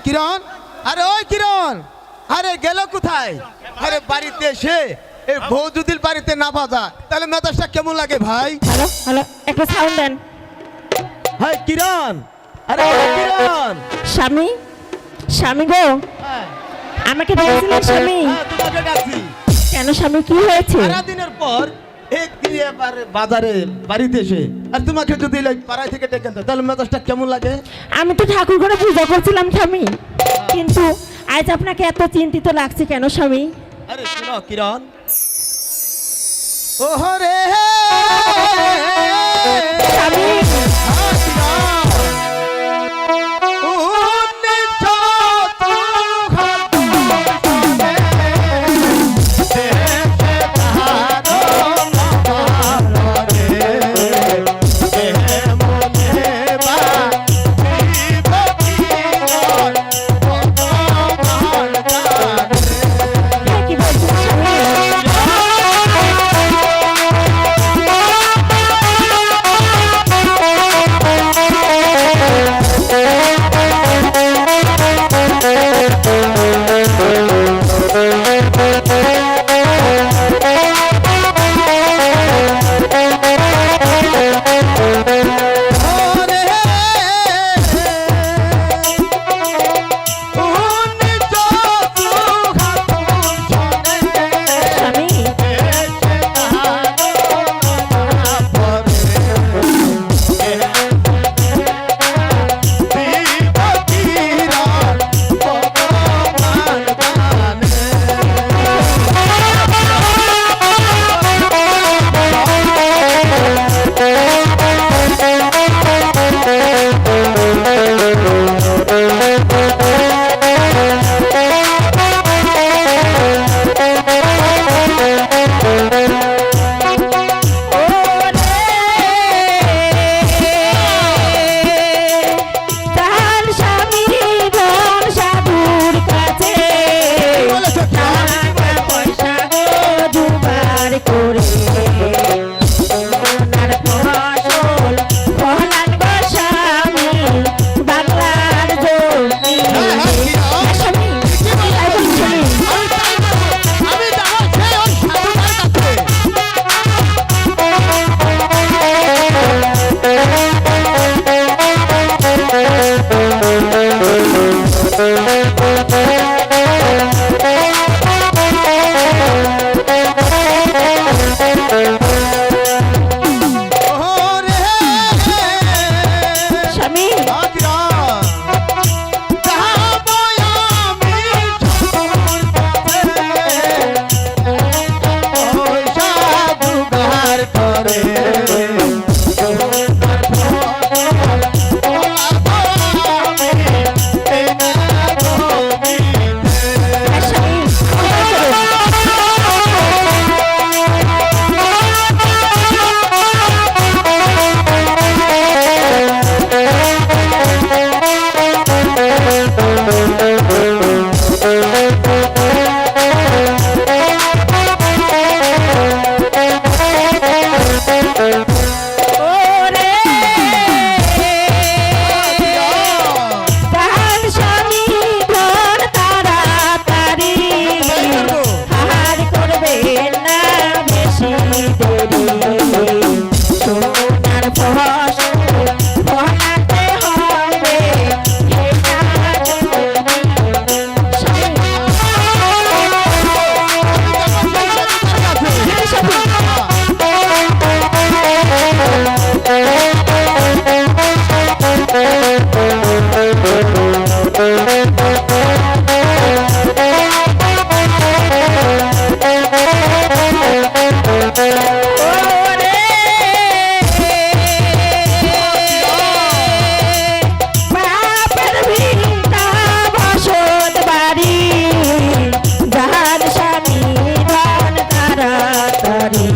কিরণ, আরে ওই কিরণ, আরে গেল কোথায়? আরে বাড়িতে এসে এই বউ যদি বাড়িতে না বাজা তাহলে মেজাজটা কেমন লাগে ভাই? হ্যালো হ্যালো, একটা সাউন্ড দেন। হাই কিরণ, আরে কিরণ। স্বামী, স্বামী গো, আমাকে দেখছিলেন স্বামী? তোমাকে ডাকছি। কেন স্বামী, কি হয়েছে? সারা দিনের পর এক দিনে বাজারে বাড়িতে এসে আর তোমাকে যদি পাড়ায় থেকে ডেকে আনতো তাহলে মেজাজটা কেমন লাগে? আমি তো ঠাকুর ঘরে পূজা করছিলাম স্বামী, কিন্তু আজ আপনাকে এত চিন্তিত লাগছে কেন স্বামী? আরে শোনো কিরণ, ওহরে স্বামী, করে সোনার ফসল ফলান গো স্বামী বাংলার জমি। স্বামী, তাই বলুন স্বামী। আমি যাবো সেই ওই সাধুটার কাছে। ওরে স্বামী, আকিরান, যাবো আমি ওই সাধুটার করে। স্বামী, ওরে তার স্বামী ধন তাড়াতাড়ি হার করবে না বেশি দেরি সোনার ফসল ফলাতে হবে হে ওরে বাপের ভিটা বসত বাড়ি যার স্বামী ধন তাড়াতাড়ি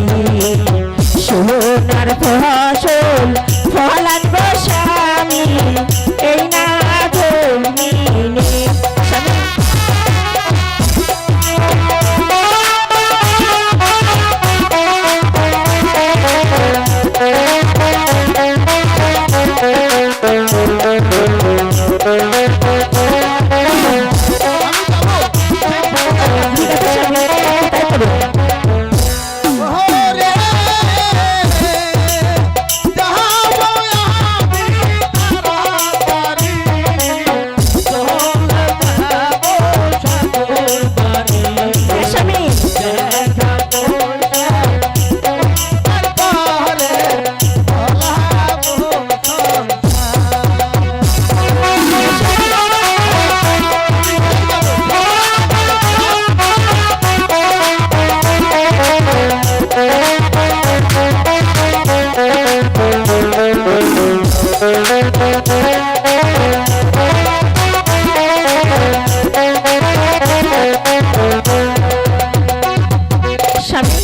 সোনার ফসল ফলান গো স্বামী এই না জমিনে। স্বামী, ঠিক আছে স্বামী, তাই করুন। ওরে যাবো আমি তাড়াতাড়ি চলে যাবো সাধুর বাড়ি। হ্যাঁ, স্বামী, তারপরে ফলাবো স্বামী,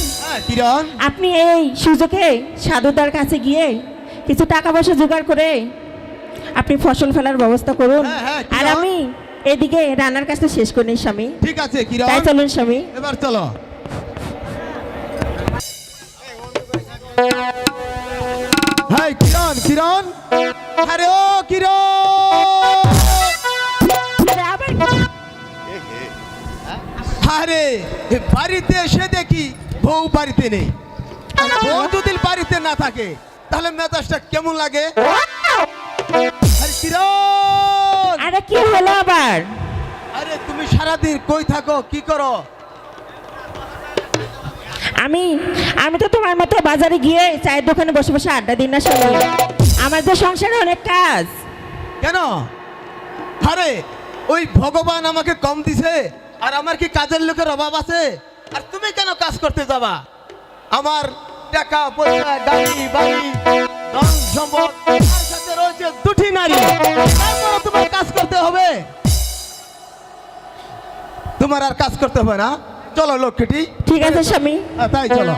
কিরণ, আপনি এই সুযোগে সাধুদার কাছে গিয়ে কিছু টাকা পয়সা জোগাড় করে আপনি ফসল ফেলার ব্যবস্থা করুন। হ্যাঁ, হ্যাঁ, কি আর হয়? আমি এদিকে রান্নার কাজটা শেষ করে নিই স্বামী। ঠিক আছে কিরণ, তাই চলুন স্বামী। এবার চলো। হাই কিরণ, কিরণ, আরে ও কিরণ, আরে আবার আরে এ বাড়িতে এসে দেখি বউ বাড়িতে নেই। আর বউ যদি বাড়িতে না থাকে তাহলে মেজাজটা কেমন লাগে? আরে কিরণ, আরে কি হলো আবার? আরে তুমি সারাদিন কই থাকো, কি করো? আমি আমি তো তোমার মতো বাজারে গিয়ে চায়ের দোকানে বসে বসে আড্ডা দিন না স্বামী। আমার তো সংসারে অনেক কাজ। কেন? আরে ওই ভগবান আমাকে কম দিছে আর আমার কি কাজের লোকের অভাব আছে? আর তুমি কেন কাজ করতে যাবা? আমার টাকা পয়সা, গাড়ি বাড়ি, ধন সম্পদ, তার সাথে রয়েছে দুটি নারী। তারপরে তোমার কাজ করতে হবে? তোমার আর কাজ করতে হবে না। চলো লক্ষ্মীটি। ঠিক আছে স্বামী। তাই চলো।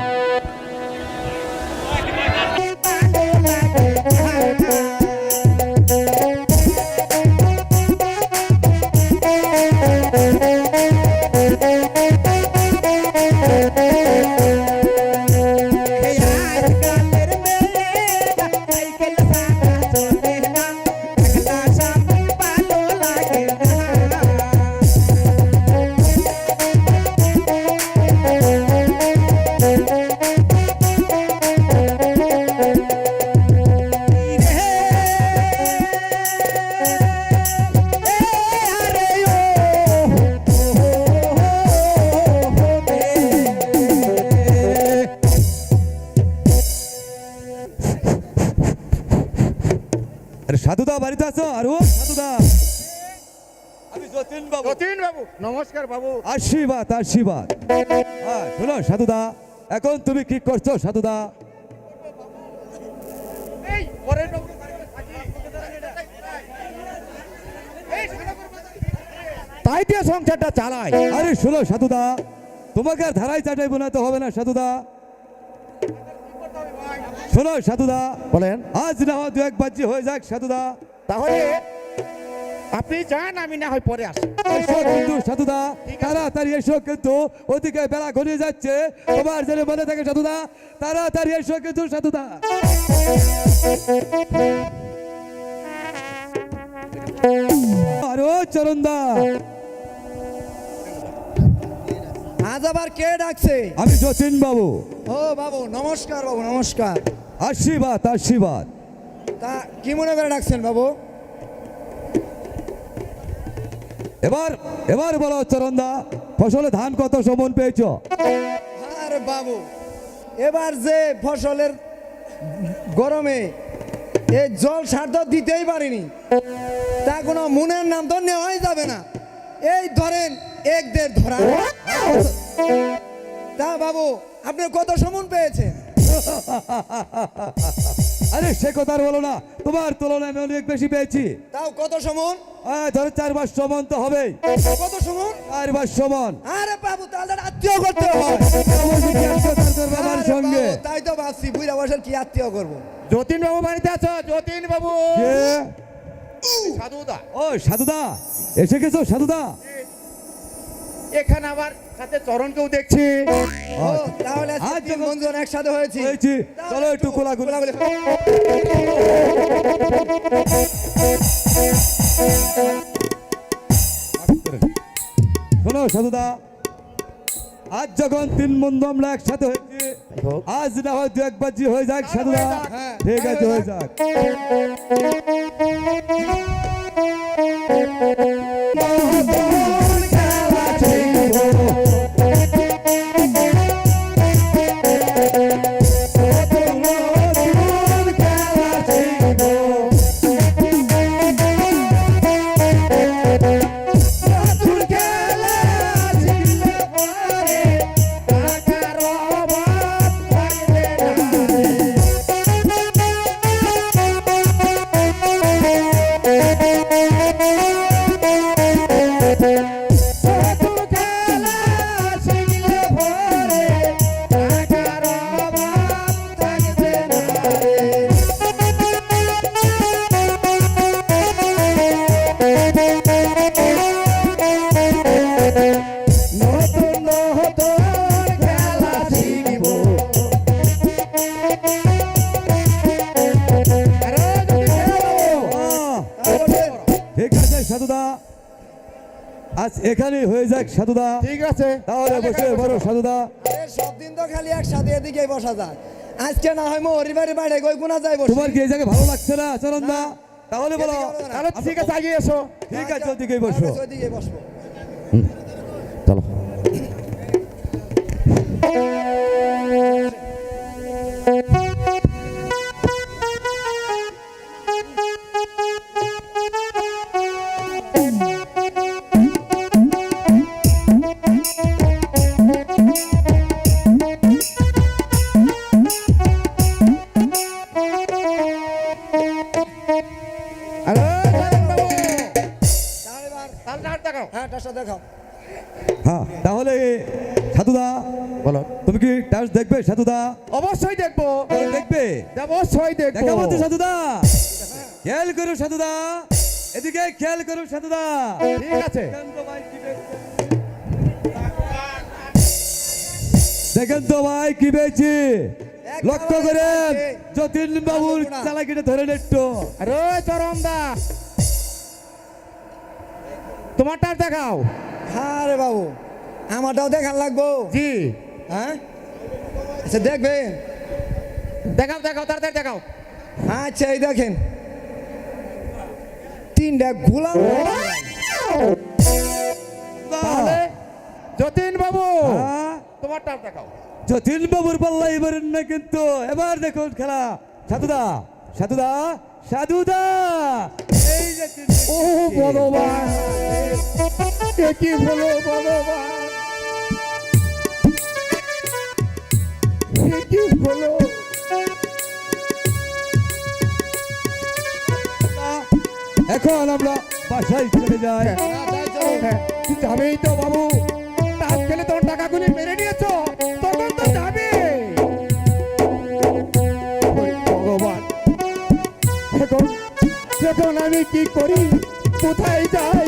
সাধুদা বাড়িতে আছো? আর ও সাধুদা, আমি যতীন বাবু। যতীন বাবু, নমস্কার বাবু। আশীর্বাদ আশীর্বাদ। হ্যাঁ শোনো সাধুদা, এখন তুমি কি করছো সাধুদা? এই পরের বাবু, তাই দিয়ে সংসারটা চালায়। আরে শোনো সাধুদা, তোমাকে আর ধারায় চাটাই বোনাতে হবে না সাধুদা। শোনো সাধুদা, বলেন। আজ না হয় দু এক বাজি হয়ে যাক সাধুদা। তাহলে আপনি যান, আমি না হয় পরে আসি। এসো কিন্তু সাধুদা, তাড়াতাড়ি এসো কিন্তু, ওদিকে বেলা ঘনিয়ে যাচ্ছে, তোমার যেন মনে থাকে সাধুদা, তাড়াতাড়ি এসো কিন্তু সাধুদা। আরো চরণদা, আজ আবার কে ডাকছে? আমি যতীন বাবু। ও বাবু, নমস্কার বাবু, নমস্কার। আশীর্বাদ আশীর্বাদ। তা কি মনে করে ডাকছেন বাবু? এবার এবার বলো চরণদা, ফসলে ধান কত সমন পেয়েছ? আরে বাবু, এবার যে ফসলের গরমে এই জল সার তো দিতেই পারিনি, তা কোনো মনের নাম তো নেওয়াই যাবে না। এই ধরেন এক দেড় ধরা। তা বাবু, আপনি কত সমন পেয়েছেন? আরে সে কথা আর বলো না, তোমার তুলনায় আমি অনেক বেশি পেয়েছি। তাও কত সমন? ধরো 4-5 সমন তো হবেই। কত সমন? 4-5 সমন। আরে বাবু, তাহলে আত্মীয় করতে হয়। বলছি কি আত্মীয় করবে আমার আরে সঙ্গে? বাবু, তাই তো ভাবছি, বুঝা বসেন কি আত্মীয় করবো। যতীন বাবু বাড়িতে আছো? যতীন বাবু, কে? সাধুদা ও সাধুদা, এসে গেছো সাধুদা? এখানে আবার সাথে চরণকেও দেখছি। ও, তাহলে আজকে আজ তিন যখন- বন্ধুজন একসাথে হয়েছি। হয়েছি, তাহলে চলো একটু কোলাকুলি। কোলাকুলি। শোনো সাধুদা, আজ যখন 3 বন্ধু আমরা একসাথে হয়েছি, আজ না হয় দু এক বাজি হয়ে যাক সাধুদা। হ্যাঁ, ঠিক আছে, হয়ে যাক। ঠিক আছে সাধুদা, আজ এখানেই হয়ে যাক সাধুদা। ঠিক আছে, তাহলে বসে বড় সাধুদা। আরে সব দিন তো খালি একসাথে এদিকেই বসা যায়, আজকে না হয় মোহরি বাড়ি বাইরে কই কোনা যাই বসি। তোমার কি এই জায়গায় ভালো লাগছে না চরণদা? তাহলে বলো। তাহলে ঠিক আছে, আগিয়ে এসো। ঠিক আছে, ওদিকেই বসো। ওইদিকেই বসবো। চলো। আরে যতীন বাবু, তাহলে এবার তাহলে হাত দেখাও। হ্যাঁ, টাসটা দেখাও। হ্যাঁ তাহলে সাধুদা, বলো। তুমি কি টাস দেখবে সাধুদা? অবশ্যই দেখবো, দেখবে? অবশ্যই দেখবো। দেখাবো তো সাধুদা। খেয়াল করো সাধুদা, এদিকে খেয়াল করো সাধুদা। ঠিক আছে, দেখেন তো ভাই কি পেয়েছি, লক্ষ্য করেন পেয়েছি। যতীন বাবুর না। চালাকিটা ধরে একটু। আরে চরণদা, তোমারটা দেখাও। হ্যাঁ রে বাবু, আমারটাও দেখার লাগবো। জি, হ্যাঁ, আচ্ছা দেখবেন। দেখাও দেখাও, তাড়াতাড়ি দেখাও। আচ্ছা এই দেখেন, 3টা গোলাম। তাহলে যতীন বাবু, হ্যাঁ? তোমারটা দেখাও। যতীন বাবুর পাল্লা এবার না কিন্তু, এবার দেখুন খেলা। সাধুদা সাধুদা, সাধুদা এই যে ও ভগবান, এ কি হলো ভগবান, এ কি হলো? এখন আমরা বাসায় চলে যাই। হ্যাঁ, তুই যাবেই তো বাবু, তাস খেলে তোর টাকাগুলি মেরে নিয়েছো, তখন তো যাবে। ওই ভগবান, এখন এখন আমি কি করি, কোথায় যাই?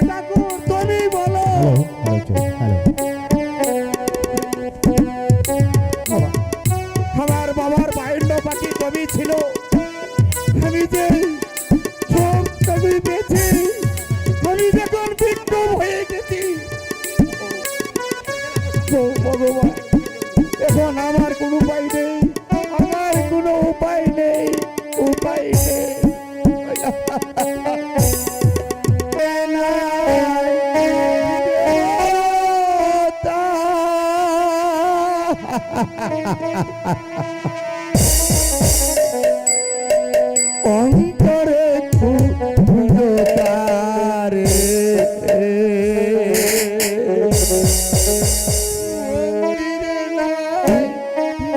ঠাকুর তুমি বলো। বাবা, আমার বাবার বাইন্ড পাখি কবি ছিল, আমি যে সব কবি পেয়েছি, আমি যখন বিক্রম হয়ে গেছি। ও ভগবান, এখন আমার কোনো উপায় নেই, আমার কোনো উপায় নেই, উপায় নেই। অন্তরে খুদারে মন্দিরে নাই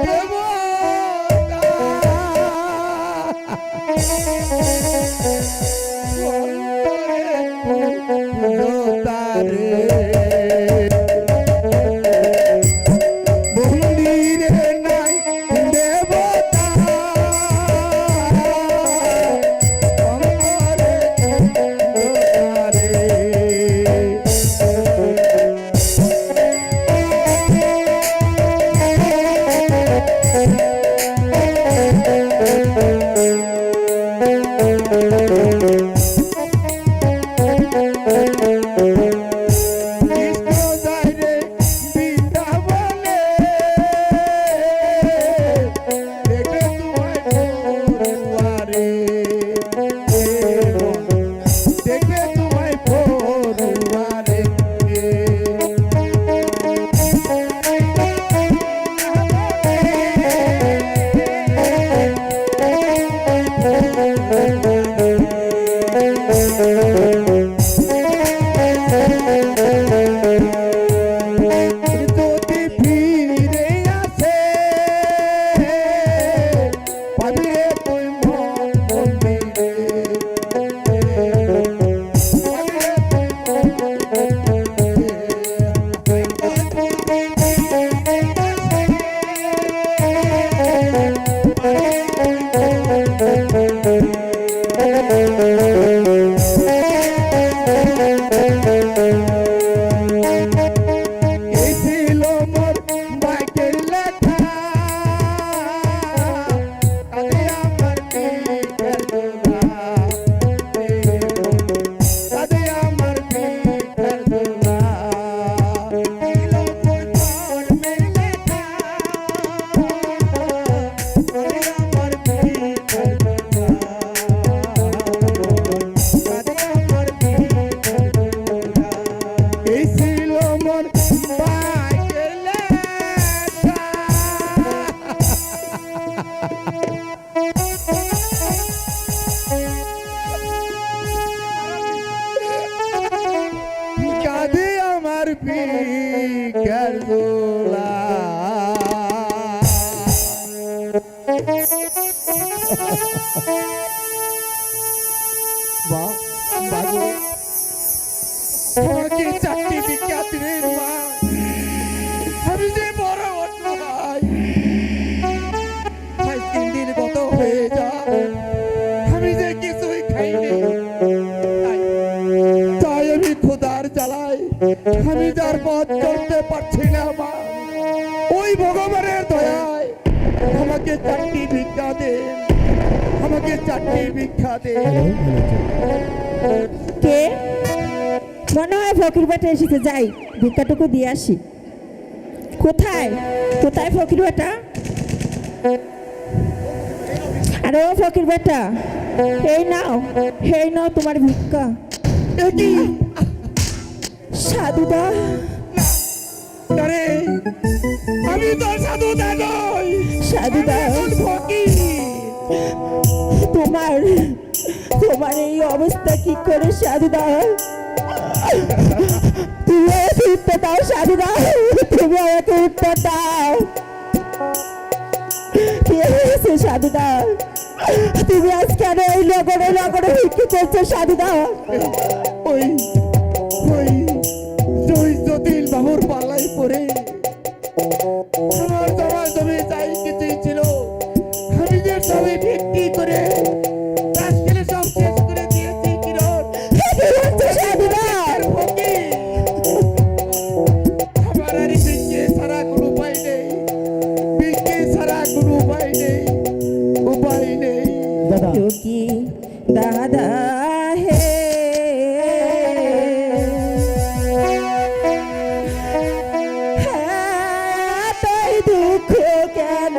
দেবতা, অন্তরে খুদারে মন্দিরে নাই দেবতা, অন্তরে খুদারে। কৃষ্ণ যায় রে বৃন্দাবনে, দেখে তোমায় পড়ুয়ারে, দেখে তোমায় পড়ুয়ারে। যদি ফিরে আসে, পাবি রে তুই মন মন্দিরে, পাবি রে তুই মন এই ছিল মোর ভাগ্যের লেখা, কাঁদে আমার পিঠের দোলা, কাঁদে আমার পিঠের দোলা। ছিল মোর কর্মের লেখা, কাঁদে আমার পিঠের দোলা, কাঁদে আমার পিঠের দোলা। এই ছিল মোর ভাগ্যের লেখা। কাঁদে আমার পিঠের দোলা। বাবু, তোমাকে চাকরি বিখ্যাত রে মা, আমি যে বড় অসহায়, আজ 3 দিন গত হয়ে যায়, আমি যে কিছুই খাইনি, তাই আমি খোদার জ্বালাই আমি যার পথ চলতে পারছি না মা। ওই ভগবানের দয়ায় আমাকে চাকরি ভিক্ষা দে, আমাকে চাকরি ভিক্ষা দে। কে? মনে হয় ফকির বেটা এসেছে, যাই ভিক্ষাটুকু দিয়ে আসি। কোথায় কোথায় ফকির বেটা? আরে ও ফকির বেটা, এই নাও তোমার ভিক্ষা। এ কি? সাধুদা, আরে আমি তো সাধুদা নই, সাধুদা, আমি এখন ফকির। আমার এই অবস্থা কি করে সাধুদা? তুমি আমাকে উত্তর দাও সাধুদা, তুমি আমাকে উত্তর দাও। কি হয়েছে সাধুদা? তুমি আজ কেন এই নগরে নগরে ভিক্ষে করছো সাধুদা? ওই ওই ওই জটিল বাবুর পাল্লাই পড়ে আমার জমা জমি যাই কিছুই ছিল, আমি যে সবই বিক্রি করে কাজ খেলে সব শেষ করে দিয়েছি কিরণ। কি হচ্ছে সাধুদা? আমার আর বিক্রি ছাড়া কোনো উপায় নেই, বিক্রি ছাড়া কোনো উপায় নেই, উপায় নেই। কি দাদা হে তাই দুঃখ কেন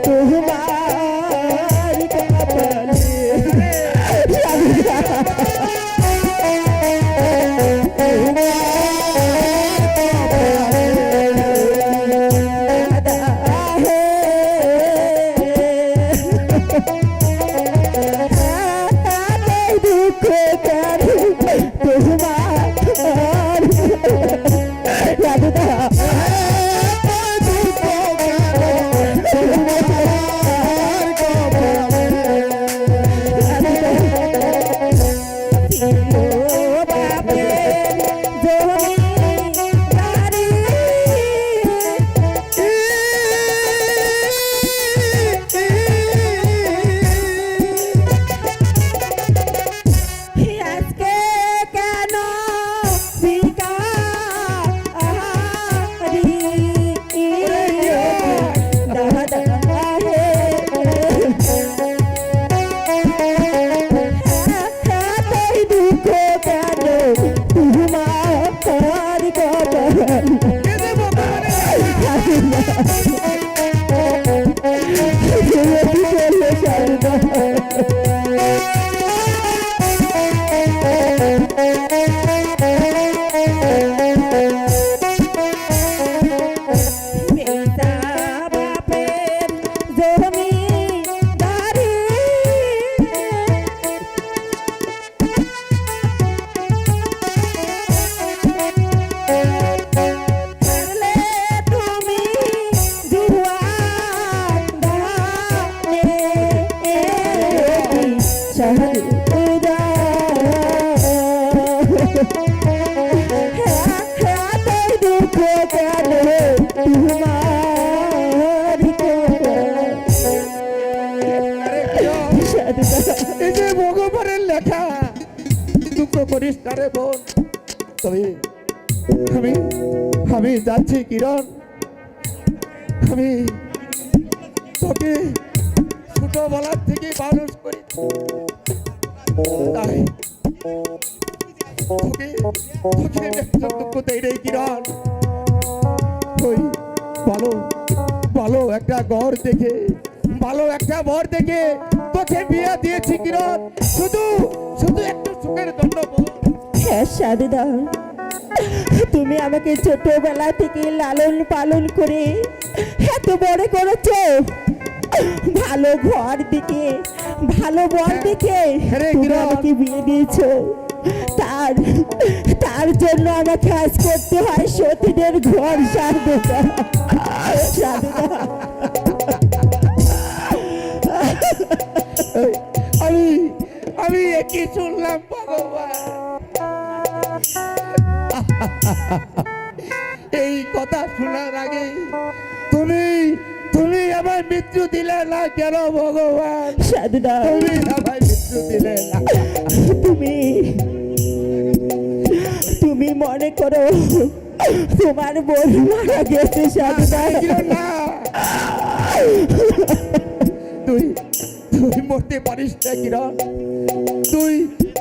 তোমার কপালে? দাদা হে দুঃখ কেন তোমার দাদা? আজকে কেন দাদা হে তাই দুঃখ কেন তোমার বাপের জমি দাঁড়ি পারলে তুমি জুয়ান দানে সাধুদা তাই দুঃখ কেন তোমার এই যে ভগবানের লেখা, দুঃখ করিস না রে বোন। তবে আমি আমি যাচ্ছি কিরণ, আমি তোকে ছোটবেলার থেকে মানুষ করি, তাই তোকে তোকে একটু দুঃখ দেই রে কিরণ। ওই ভালো ভালো একটা ঘর দেখে, ভালো একটা বর দেখে তোকে বিয়ে দিয়েছি কিরণ, শুধু শুধু একটু সুখের জন্য বল। হ্যাঁ সাধুদা, তুমি আমাকে ছোটবেলা থেকে লালন পালন করে এত বড় করেছো, ভালো ঘর দিকে ভালো বর দিকে হ্যাঁ, তুমি কিরণ। আমাকে বিয়ে দিয়েছো। তার তার জন্য আমাকে আজ করতে হয় সতীদের ঘর সাধুদা। সাধুদা আমি আমি একই শুনলাম ভগবান, এই কথা শোনার আগে তুমি তুমি আমার মৃত্যু দিলে না কেন ভগবান? সাধুদা তুমি আমার মৃত্যু দিলে না। তুমি তুমি মনে করো তোমার বোন মারা গেছে সাধুদা। না, তুই তুই মরতে পারিস না কিরণ, তুই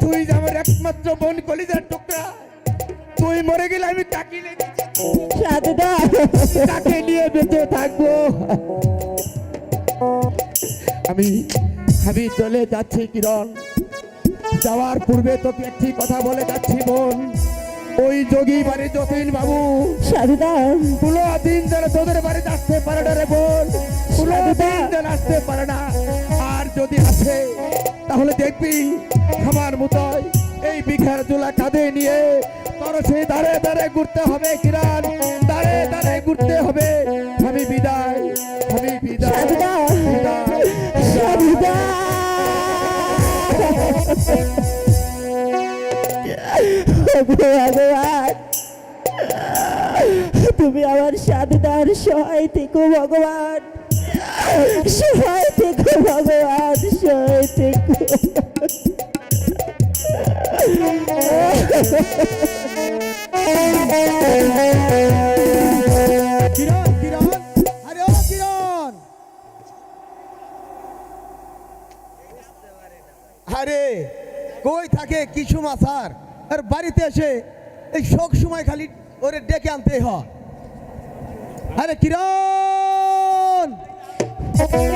তুই যে আমার একমাত্র বোন, কলিজার টুকরা, তুই মরে গেলে আমি তাকে সাধুদা তাকে নিয়ে বেঁচে থাকবো। আমি আমি চলে যাচ্ছি কিরণ, যাওয়ার পূর্বে তোকে একটি কথা বলে যাচ্ছি বোন। ওই যোগী বাড়ি যতীন বাবু সাধুদা 15 দিন ধরে তোদের বাড়িতে আসতে পারে না রে বোন, 15 দিন ধরে আসতে পারে না। আর যদি আসে তাহলে দেখবি আমার মতোই এই বিঘার চুলা কাঁধে নিয়ে তোর সেই দাঁড়ে দাঁড়ে ঘুরতে হবে কিরান, দাঁড়ে দাঁড়ে ঘুরতে হবে। আমি বিদায়, আমি বিদায়, সাধুদা বিদায়। সাধুদা ভগবান, তুমি আমার সাধুদার সহায় থেকো ভগবান, সহায় থেকো ভগবান, সহায় থেকো। কিরণ, কিরণ, আরে ও কিরণ, আরে কই থাকে কিছু মাছার, আর বাড়িতে এসে এই শোক সময় খালি ওরে ডেকে আনতে হয়। আরে কিরণ,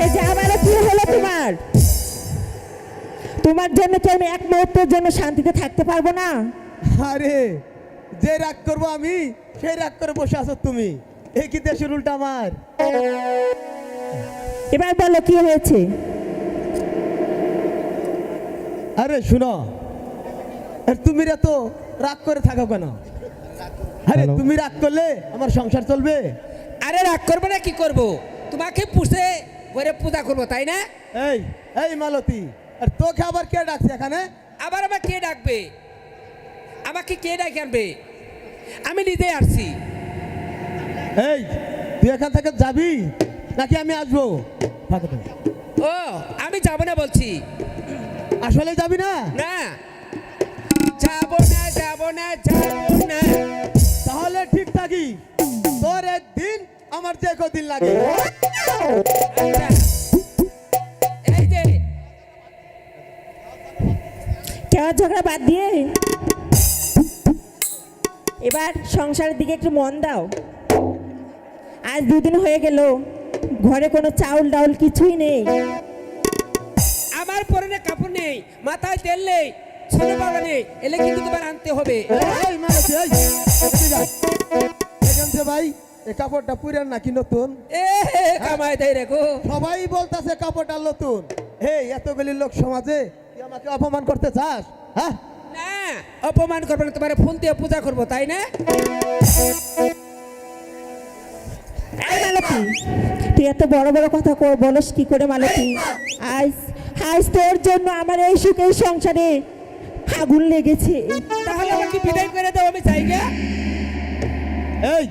এই যে আমার কি হলো তোমার? তোমার জন্য কি আমি এক মুহূর্তের জন্য শান্তিতে থাকতে পারবো না? আরে যে রাগ করবো আমি সেই রাগ করে বসে আছো তুমি, এই কি দেশের উল্টা আমার? এবার বলো কি হয়েছে? আরে শুনো, আর তুমি এত রাগ করে থাকো কেন? আরে তুমি রাগ করলে আমার সংসার চলবে? আরে রাগ করবো না, কি করব? তোমাকে পুষে করে পূজা করবো, তাই না? এই এই মালতী, আর তোকে আবার কে ডাকছে এখানে? আবার আমাকে কে ডাকবে? আমাকে কে ডাকে আনবে? আমি নিজে আসছি। এই তুই এখান থেকে যাবি নাকি আমি আসবো? থাকো তো। ও আমি যাব না বলছি। আসলে যাবি না? না যাব না, যাব না, যাব না। তাহলে ঠিক থাকি, তোর একদিন আমার যে কদিন লাগে। আচ্ছা, এই যে কেমন ঝগড়া বাদ দিয়ে এবার সংসারের দিকে একটু মন দাও। আজ দুদিন হয়ে গেল, ঘরে কোনো চাউল ডাউল কিছুই নেই। আমার পরনে কাপড় নেই, মাথায় তেল নেই, ছোট বাবা নেই, এলে কিন্তু তোমার আনতে হবে। এই মালতী, এই এদিকে আয়। এখান থেকে ভাই এই কাপড়টা পুরান নাকি নতুন? এ কামাই দেয় রেখো। সবাই বলতেছে কাপড়টা নতুন। এই এতগুলি লোক সমাজে তুই আমাকে অপমান করতে চাস? হ্যাঁ, না অপমান করবে না, তোমার ফুল দিয়ে পূজা করবো, তাই না? এই মালতী, তুই এত বড় বড় কথা বলস কি করে মালতী? আজ আজ তোর জন্য আমার এই সুখের সংসারে আগুন লেগেছে। তাহলে আমাকে বিদায় করে দাও, আমি চাই গা। এই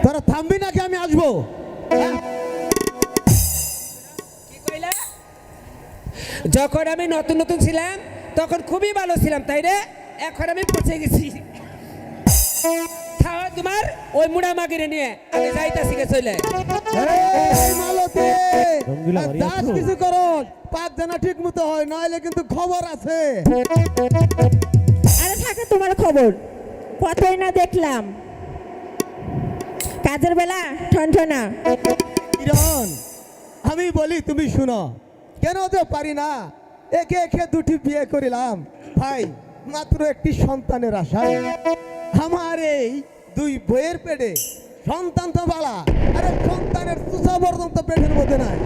তোরা থামবি নাকি আমি আসবো? হ্যাঁ? কি কইলা? যখন আমি নতুন নতুন ছিলাম তখন খুবই ভালো ছিলাম, তাই রে? এখন আমি পচে গেছি। তাও তোমার ওই মুড়া মাগিরে নিয়ে আমি যাইতাছি গে চলে। এই মালতী, দাস কিছু করো, পাঁচ জানা ঠিক মতো হয়, নইলে কিন্তু খবর আছে। আরে থাকে তোমার খবর, কতই না দেখলাম কাজের বেলা ঠনঠনা। কিরণ, আমি বলি তুমি শুনো, কেন তো পারি না? একে একে দুটি বিয়ে করিলাম ভাই, মাত্র একটি সন্তানের আশায়। আমার এই দুই বইয়ের পেটে সন্তান তো বালা, আরে সন্তানের তুষা বর্ধন তো পেটের মধ্যে নাই।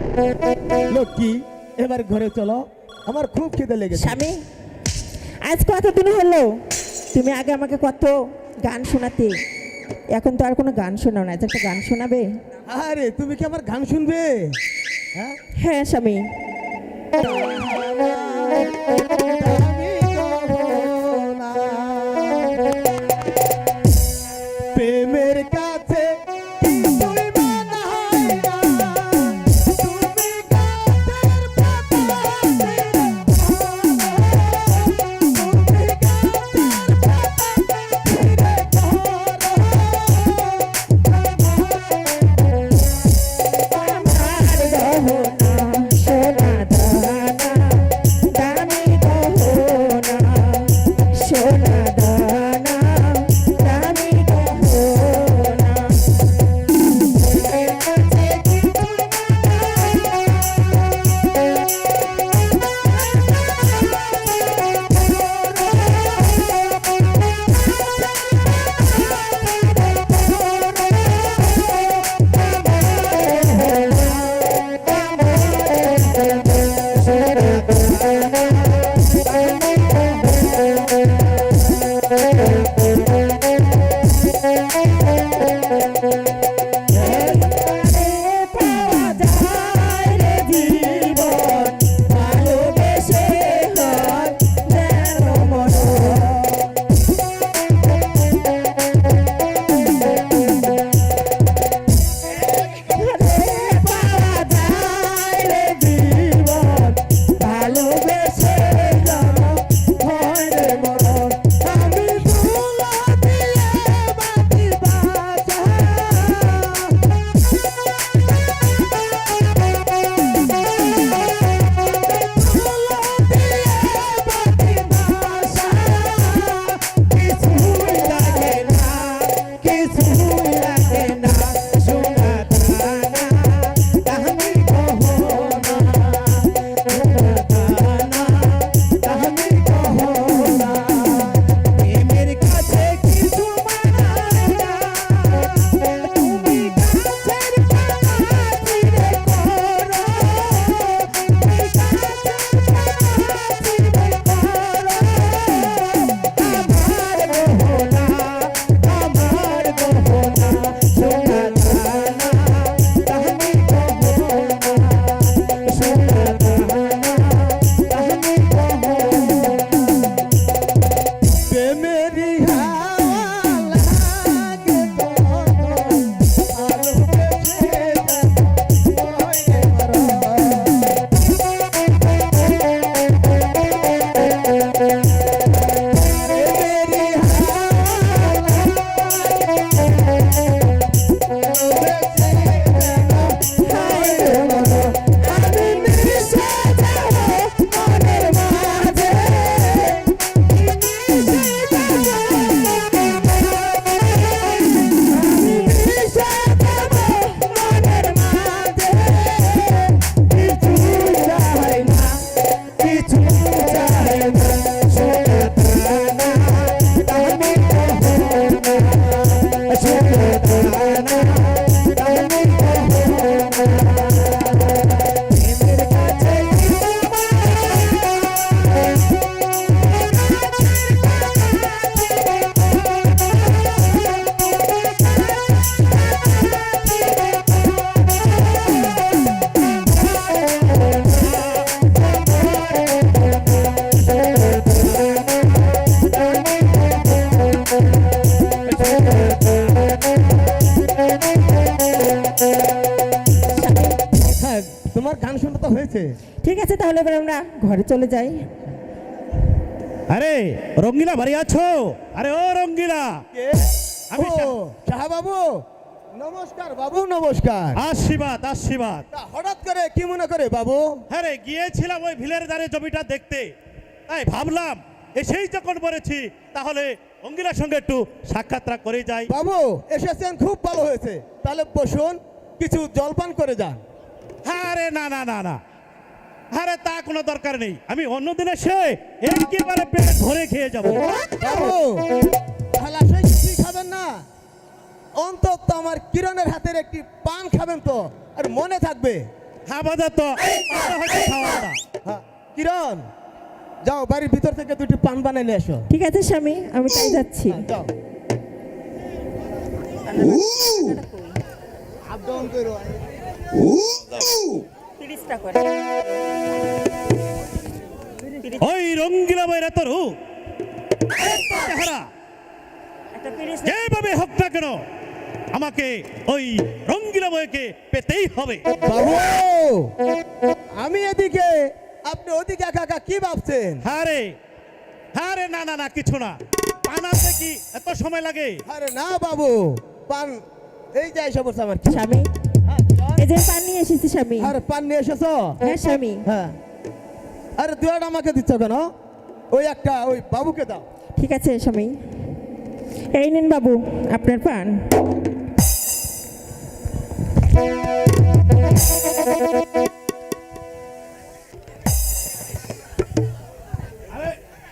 লক্ষ্মী, এবার ঘরে চলো, আমার খুব খিদে লেগেছে। স্বামী, আজ কতদিন হলো তুমি আগে আমাকে কত গান শোনাতে, এখন তো আর কোনো গান শোনাও না। আজ একটা গান শোনাবে? আরে তুমি কি আমার গান শুনবে? হ্যাঁ, হ্যাঁ স্বামী। প্রেমের কাছে কিছুই মনে হয় না, তুমি গাছের পাতা ছিলে, তুমি গাছের পাতা আমার গহনা সোনা দানা, দামি তোমার গান শোনা তো হয়েছে। ঠিক আছে, তাহলে এবার আমরা ঘরে চলে যাই। আরে রঙ্গিলা বাড়ি আছো? আরে ও রঙ্গিলা, কে? আমি ও, সাহা বাবু, নমস্কার বাবু, নমস্কার। আশীর্বাদ আশীর্বাদ। তা হঠাৎ করে কি মনে করে বাবু? হ্যাঁ রে, গিয়েছিলাম ওই ভিলের ধারে জমিটা দেখতে, তাই ভাবলাম এসেই যখন পড়েছি তাহলে রঙ্গিলার সঙ্গে একটু সাক্ষাৎ করে যাই। বাবু এসেছেন, খুব ভালো হয়েছে। তাহলে বসুন, কিছু জলপান করে যান। হ্যাঁ রে, না না না না, আরে তা কোনো দরকার নেই, আমি অন্যদিন এসে একেবারে পেট ভরে খেয়ে যাব। বাবু তাহলে আসলে কিছুই খাবেন না? অন্তত আমার কিরণের হাতের একটি পান খাবেন তো, আর মনে থাকবে। হ্যাঁ বাজার তো হয়তো খাওয়া না। হ্যাঁ, কিরণ যাও, বাড়ির ভিতর থেকে দুটি পান বানিয়ে নিয়ে এসো। ঠিক আছে স্বামী, আমি তাই যাচ্ছি। যাও। ওই রঙ্গিলা বইরা তোর চেহারা যেভাবে হোক না কেন আমাকে ওই রঙ্গিলা বইকে পেতেই হবে। বাবু আমি এদিকে, আপনি ওদিকে, একা একা কি ভাবছেন? হ্যাঁ রে, না না না, কিছু না। পান আনতে কি এত সময় লাগে? আরে না বাবু, পান এই যে এসে বলছে আমার। স্বামী, হ্যাঁ, কিরণ? এই যে পান নিয়ে এসেছি স্বামী। আরে পান নিয়ে এসেছো? হ্যাঁ স্বামী। হ্যাঁ, আরে দুয়াটা আমাকে দিচ্ছ কেন? ওই একটা ওই বাবুকে দাও। ঠিক আছে স্বামী, এই নিন বাবু আপনার পান।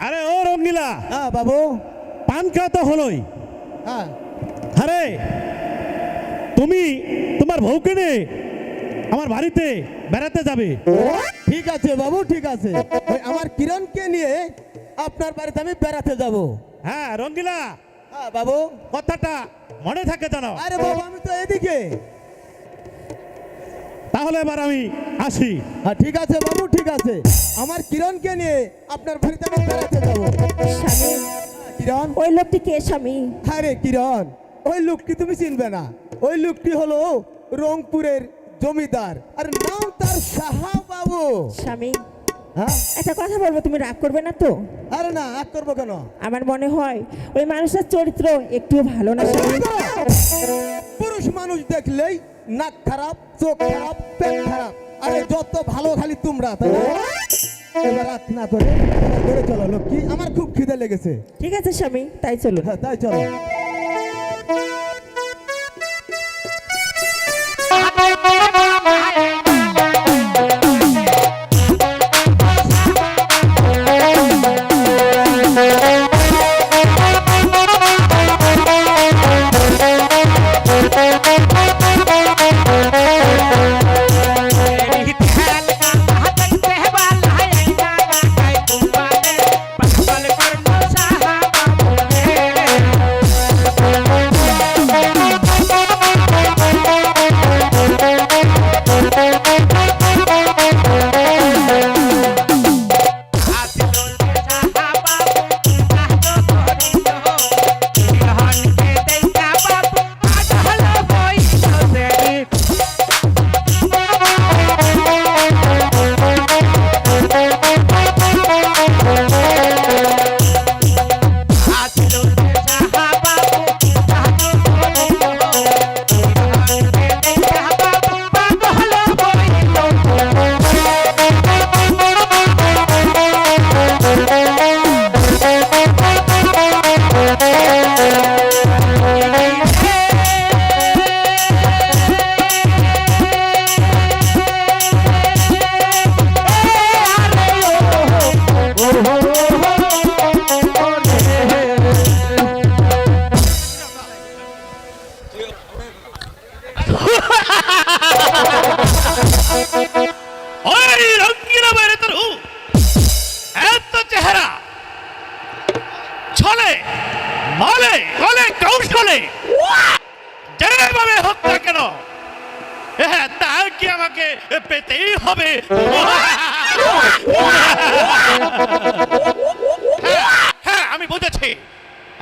আরে ও রঙ্গিলা, হ্যাঁ বাবু। পান খাওয়া তো হলোই। হ্যাঁ আরে তুমি তোমার বউকে নিয়ে আমার বাড়িতে বেড়াতে যাবে। ঠিক আছে বাবু, ঠিক আছে। ওই আমার কিরণকে নিয়ে আপনার বাড়িতে আমি বেড়াতে যাব। হ্যাঁ রঙ্গিলা, হ্যাঁ বাবু। কথাটা মনে থাকে জানো? আরে বাবু আমি তো এদিকে। তাহলে এবার আমি আসি। হ্যাঁ ঠিক আছে বাবু, ঠিক আছে। আমার কিরণকে নিয়ে আপনার বাড়িতে আমি বেড়াতে যাব। স্বামী, কিরণ? ওই লোকটি কে স্বামী? আরে কিরণ, ওই লোকটি তুমি চিনবে না। ওই লোকটি হলো রংপুরের জমিদার, আর নাম তার সাহা বাবু। স্বামী, হ্যাঁ, একটা কথা বলবো, তুমি রাগ করবে না তো? আরে না, রাগ করবো কেন? আমার মনে হয় ওই মানুষটার চরিত্র একটু ভালো না স্বামী। পুরুষ মানুষ দেখলেই নাক খারাপ, চোখ খারাপ, পেট খারাপ। আরে যত ভালো খালি তোমরা, তাই না? এবার রাত না করে ঘরে চলো লক্ষ্মী, আমার খুব খিদে লেগেছে। ঠিক আছে স্বামী, তাই চলুন। হ্যাঁ তাই চলো। ওই রঙ্গিলা বাইরে তোর এত চেহারা ছলে মালে গলে কৌশলে যেভাবে হোক না কেন, হ্যাঁ তা কি আমাকে পেতেই হবে। হ্যাঁ আমি বুঝেছি,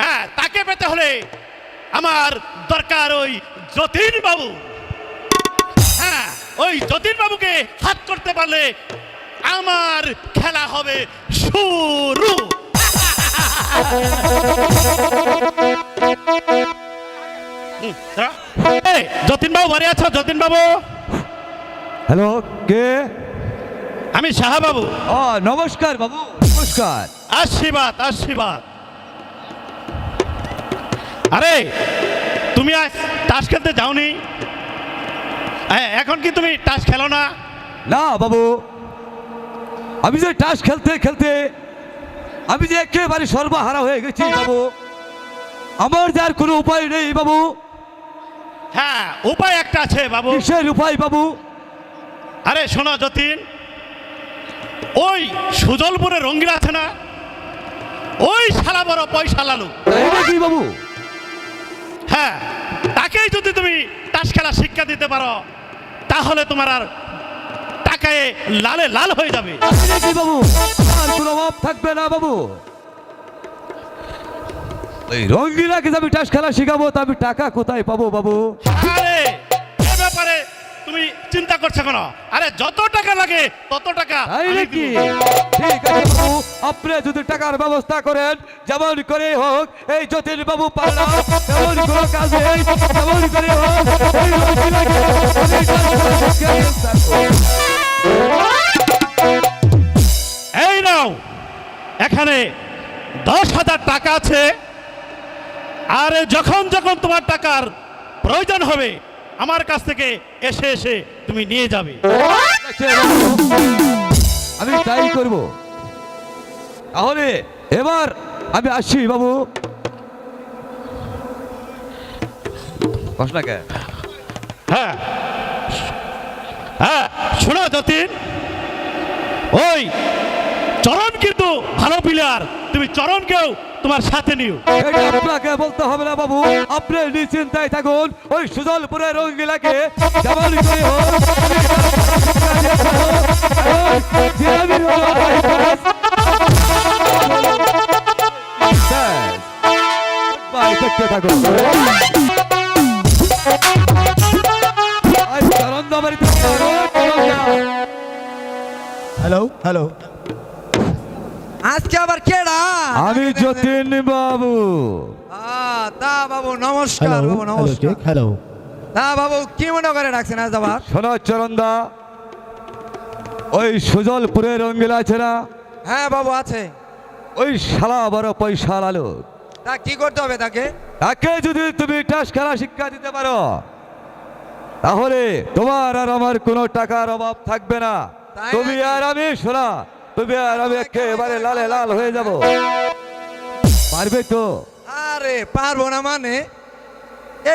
হ্যাঁ তাকে পেতে হলে আমার দরকার ওই যতীন বাবু। হ্যাঁ ওই যতীন বাবুকে হাত করতে পারলে আমার খেলা হবে শুরু। যতীন বাবু বাড়ি আছো? যতীন বাবু, হ্যালো, কে? আমি সাহা বাবু। ও নমস্কার বাবু, নমস্কার। আশীর্বাদ আশীর্বাদ। আরে তুমি আজ তাস খেলতে যাওনি? হ্যাঁ, এখন কি তুমি তাস খেলো না? না বাবু, আমি যে টাস খেলতে খেলতে আমি যে একেবারে সর্বহারা হয়ে গেছি বাবু, আমার যার কোনো উপায় নেই বাবু। হ্যাঁ, উপায় একটা আছে বাবু। কিসের উপায় বাবু? আরে শোনো যতীন, ওই সুজলপুরে রঙ্গিলা আছে না, ওই শালা বড় পয়সা লালু, তাই নাকি বাবু? হ্যাঁ, তাকেই যদি তুমি তাস খেলা শিক্ষা দিতে পারো তাহলে তোমার আর টাকায় লালে লাল হয়ে যাবে। তাই নাকি বাবু? আর কোনো অভাব থাকবে না বাবু। ওই রঙ্গিলাকে আমি টাস খেলা শিখাবো, তা আমি টাকা কোথায় পাবো বাবু? আরে এ ব্যাপারে তুমি চিন্তা করছো কেন? আরে যত টাকা লাগে তত টাকা তাই আমি নাকি? দিব। ঠিক আছে বাবু, আপনি যদি টাকার ব্যবস্থা করেন, যেমন করে হোক এই যতীন বাবু পারলা তেমন কোনো কাজ নেই, যেমন করে হোক এই রঙ্গিলাকে আমি টাস খেলা শিখিয়ে থাকবো। এই নাও, এখানে 10,000 টাকা আছে। আর যখন যখন তোমার টাকার প্রয়োজন হবে আমার কাছ থেকে এসে এসে তুমি নিয়ে যাবে। ঠিক আছে বাবু, আমি তাই করব। তাহলে এবার আমি আসছি বাবু। কষ্ট কে? হ্যাঁ হ্যাঁ, শোনো যতীন, ওই চরণ কিন্তু ভালো প্লেয়ার, তুমি চরণকেও তোমার সাথে নিও। এটা আপনাকে বলতে হবে না বাবু, আপনি নিশ্চিন্তায় থাকুন। ওই সুজলপুরের রঙ্গিলাকে যেমন করে হোক দেখতে থাকুন। হ্যালো হ্যালো, আজকে আবার কেডা? আমি যতীন বাবু। তা বাবু নমস্কার। হ্যালো বাবু নমস্কার। হ্যালো। তা বাবু কি মনে করে রাখছেন আজ আবার? শোনো চরণদা, ওই সুজলপুরের রঙ্গিলা আছে না, হ্যাঁ বাবু আছে। ওই শালা বড় পয়সা লালু, তা কি করতে হবে তাকে? তাকে যদি তুমি টাস খেলা শিক্ষা দিতে পারো তাহলে তোমার আর আমার কোনো টাকার অভাব থাকবে না। তাই তুমি নাকি? আর আমি, শোনা, তুমি আর আমি একেবারে লালে লাল হয়ে যাব। পারবে তো? আরে পারবো না মানে?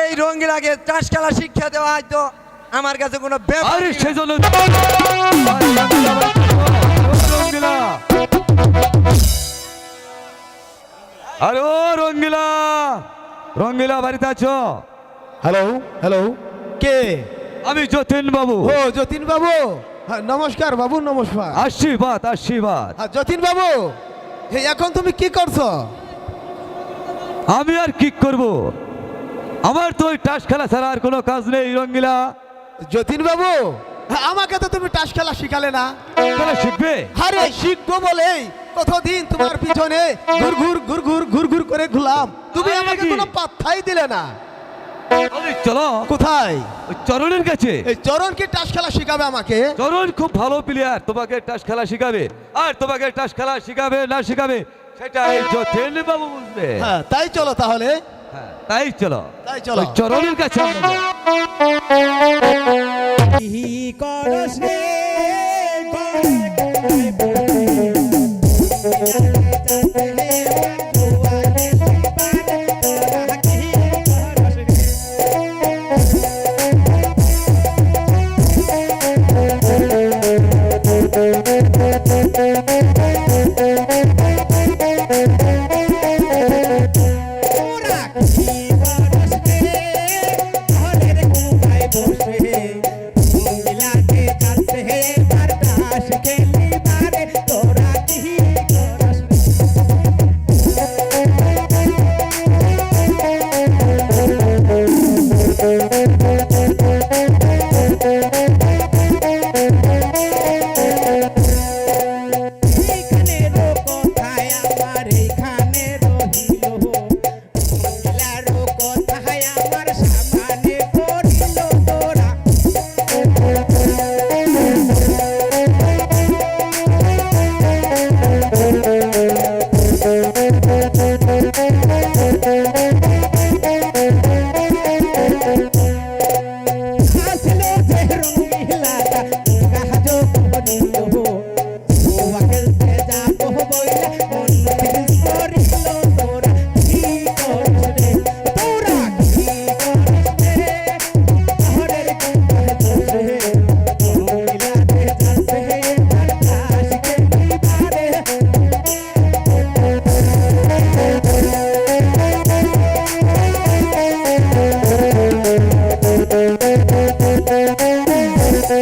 এই রঙ্গিলাকে চাষ খেলা শিক্ষা দেওয়া আজ তো আমার কাছে কোনো ব্যাপার আরে না। সেজন্য রঙ্গিলা, আরে ও রঙ্গিলা, রঙ্গিলা বাড়িতে আছো? হ্যালো হ্যালো, কে? আমি যতীন বাবু। ও যতীন বাবু, হ্যাঁ, নমস্কার বাবু, নমস্কার। আশীর্বাদ আশীর্বাদ। হ্যাঁ, যতীন বাবু, এখন তুমি কি করছো? আমি আর কি করব, আমার তো ওই টাস খেলা ছাড়া আর কোনো কাজ নেই রঙ্গিলা। যতীন বাবু, আমাকে তো তুমি টাস খেলা শিখালে না। খেলা শিখবে? আরে শিখবো বলেই কতদিন তোমার পিছনে ঘুর ঘুর ঘুর ঘুর ঘুর ঘুর করে ঘুরলাম, তুমি আরে আমাকে কি? কোনো পাত্তাই দিলে না। আরে চলো কোথায়? ওই চরণের কাছে। এই চরণ কি টাস খেলা শিখাবে আমাকে? চরণ খুব ভালো প্লেয়ার, তোমাকে টাস খেলা শিখাবে। আর তোমাকে টাস খেলা শিখাবে না শিখাবে সেটা এই যতীন বাবু বুঝবে। হ্যাঁ, তাই চলো তাহলে। হ্যাঁ, তাই চলো, তাই চলো। ওই চরণের কাছে আমরা যাই। কি করস রে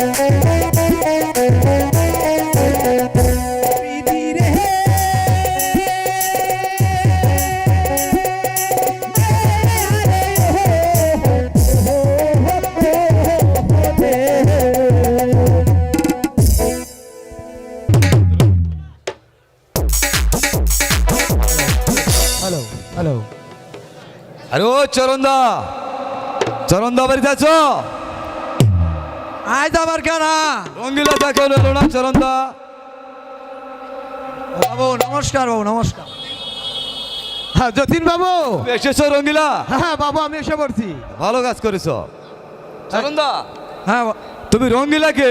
হ্যালো হ্যালো আরে ও চরণদা, চরণদা বাড়িতে আছো? আজ আবার কেন রঙ্গিলা দেখো এলো না চরণদা? বাবু নমস্কার, বাবু নমস্কার। হ্যাঁ যতীন বাবু। তুমি এসেছো রঙ্গিলা? হ্যাঁ বাবু আমি এসে পড়ছি। ভালো কাজ করেছো চরণদা। হ্যাঁ তুমি রঙ্গিলাকে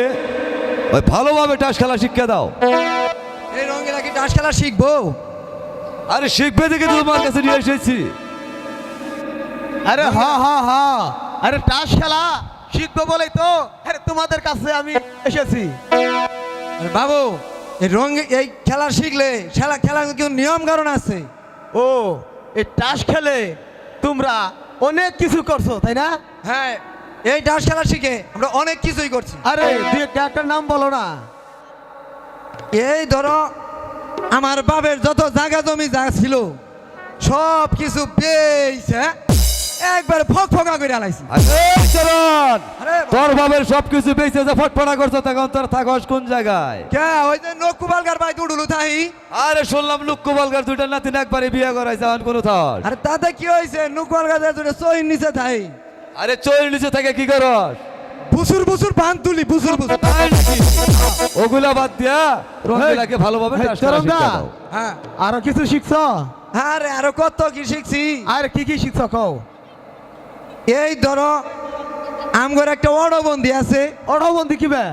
ওই ভালোভাবে টাস খেলা শিক্ষা দাও। এই রঙিলা কি টাস খেলা শিখবো? আরে শিখবে দেখে তো তোমার কাছে নিয়ে এসেছি। আরে হ্যাঁ হ্যাঁ হ্যাঁ, আরে তাস খেলা শিখবো বলেই তো আরে তোমাদের কাছে আমি এসেছি। আরে বাবু এই খেলা শিখলে খেলার কি নিয়ম কারণ আছে? ও এই তাস খেলে তোমরা অনেক কিছু করছো তাই না? হ্যাঁ, এই টাস খেলা শিখে আমরা অনেক কিছুই করছি। আরে দুই একটা নাম বলো না। এই ধরো আমার বাপের যত জায়গা জমি যা ছিল সব কিছু বেইছে একবার ফকফকা করে আলাইছি। আরে চরণ, আরে তোর বাবার সবকিছু বেঁচে যে ফটফটা করছো তখন তোর থাকস কোন জায়গায়? কে ওই যে নকুবালগার ভাই দুডুলু থাই? আরে শুনলাম লুক্কু বলগার দুইটা নাতিন একবারে বিয়ে করাইছে এখন কোন থাক? আরে তাতে কি হয়েছে? নকুবালগার দুটো সহিন নিচে থাই আরে চোর নিচে থেকে কি করস? বুসুর বুসুর বান তুলি বুসুর বুসুর। ওগুলা বাদ দিয়া রঙ্গিলাকে ভালোভাবে এই টাস খেলা চরণদা, শিক্ষা দাও। হ্যাঁ আরো কিছু শিখছো? আরে আরো কত কি শিখছি। আর কি কি শিখছো কও? এই ধরো আমগর একটা অডবন্দি আছে। অড়বন্দি কি বে?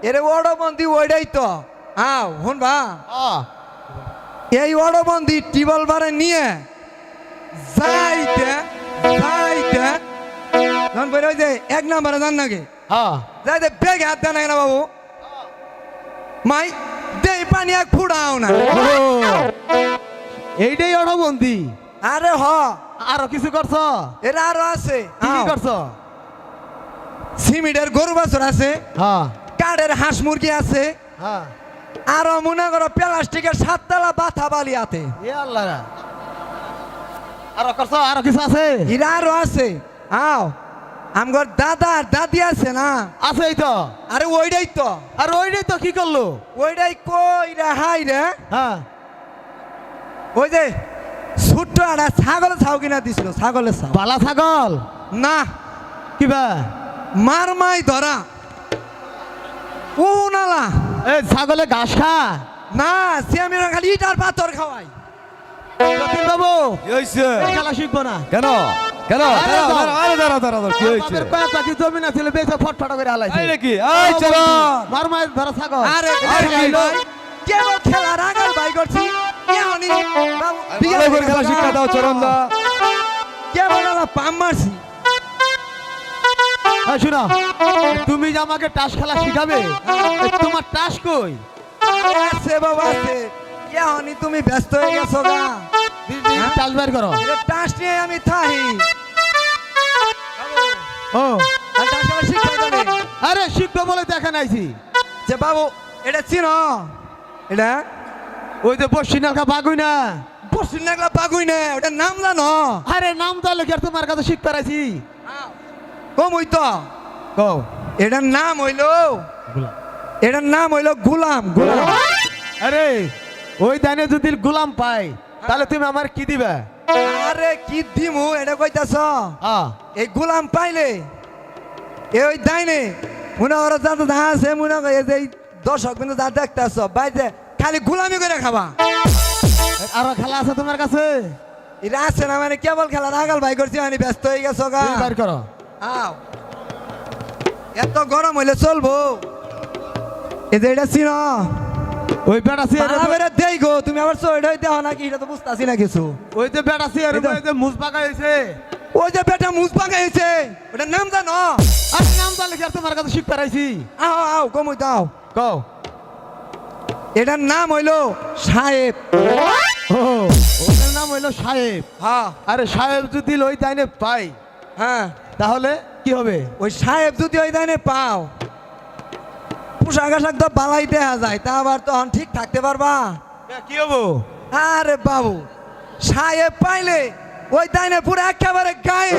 এরে অডবন্দি ওইটাই তো আও শুনবা, আ, এই অডবন্দি টিবল বারে নিয়ে যাইতে যাইতে যখন বের হয়ে যায় এক নাম্বারে জান নাকি হ্যাঁ যাইতে বেগে হাত দেয় না বাবু মাই দেই পানি এক ফুড়াও না। ও, এইটাই অড়বন্দি? আরে হ আরো কিছু করছো? এরা আরো আছে। কি কি আও, করছো? সিমেন্টের গরু বাছুর আছে, হ্যাঁ কাঠের হাঁস মুরগি আছে, হ্যাঁ। আরো মনে করো প্লাস্টিকের 7 তলা বাথা বালি আছে। এ আল্লাহ রা। আরো করছো? আরো কিছু আছে? এরা আরো আছে। আও আমগর দাদা আর দাদি আছে না? আছে এই তো। আরে ওইটাই তো, আর ওইটাই তো কি করলো? ওইটাই কই রে হাই রে। হ্যাঁ ওই যে ছোট্ট একটা ছাগলের ছাউ কিনা দিছিল, ছাগলের ছাউ বালা ছাগল না, কিবা? মারমাই ধরা ও নালা এই ছাগলে ঘাস খা? না, সে আমি খালি ইটার পাথর খাওয়াই। যতীন বাবু কি হয়েছে? এই খেলা শিখবো না। কেন কেন? আরে দাঁড়াও, দাও। দাঁড়াও, আরে দাঁড়াও, দাঁড়াও, দাঁড়াও, কি হয়েছে? বাপের কয়েক পাখি জমি না ছিল বেঁচে ফটফটা করে হালাইছে। এই নাকি? এই চরণ, মার মায়ের ধরা ছাগল। আরে আরে ভাই, কি? কেবল খেলা রাগাল ভাই করছি এখনই বাবু ভালো করে খেলা শিক্ষা দাও চরণদা। কেবল আমরা পাম মারছি। এই শোনো, তুমি যে আমাকে টাস খেলা শিখাবে, এই তোমার টাস কই? আছে বাবা আছে, এখনই তুমি ব্যস্ত হয়ে গেছো গা। হ্যাঁ? টাস বের করো। এটা টাস নিয়ে আমি থাহি। ও আর টাস খেলা শিখতে যাবে আরে শিখবো বলে দেখে নাইছি। যে বাবু এটা চিনো? এটা ওই যে বসিনালকা বাগুই না? পশ্চিম নাগলা পাগুই না, ওটার নাম জানো? আরে নাম তাহলে কি আর তোমার কাছে শিখতে পারাইছি? কম হইত, কও। এটার নাম হইলো গুলাম। গুলাম আরে ওই দানে যদি গোলাম পাই তাহলে তুমি আমার কি দিবে? আরে কি দিমু এটা কইতাছ? হ্যাঁ এই গুলাম পাইলে ওই দাইনে মনে করো যাতে যা আছে মনে করো এই যে এই দর্শক কিন্তু যা দেখতেছ বাইরে খালি গুলামি করে খাবা। আরো খেলা আছে তোমার কাছে? এটা আছে না মানে কেবল খেলা রাগাল ভাই করছি মানে ব্যস্ত হয়ে গেছো গা। তুমি বের করো। আও এত গরম হইলে চলবো? এই যে এটা চিনো? ওই বেটা বাড়াবেরে দেই গো, তুমি আবার চড়াই দেও নাকি এটা তো বুঝতাছি না কিছু। ওই যে বেটা সিয়ার এই তো। ওই যে মুজ পাকা হইছে। ওই যে বেটা মুজ পাকাইছে ওটার নাম জানো? আর নাম তাহলে কি আর তোমার কাছে শিখতে পারাইছি? আও আও কমই দাও। কও। এটার নাম হইলো সাহেব। ও ওর নাম হইলো সাহেব। হ্যাঁ আরে সাহেব যদি ওই দাইনে পাই হ্যাঁ, তাহলে কি হবে? ওই সাহেব যদি ওই দানে পাও পোশাক আশাক তো বালাই দেখা যায়, তা আবার তখন ঠিক থাকতে পারবা? কি হবো? আরে বাবু, সাহেব পাইলে ওই তাইনে পুরো একেবারে গায়ে,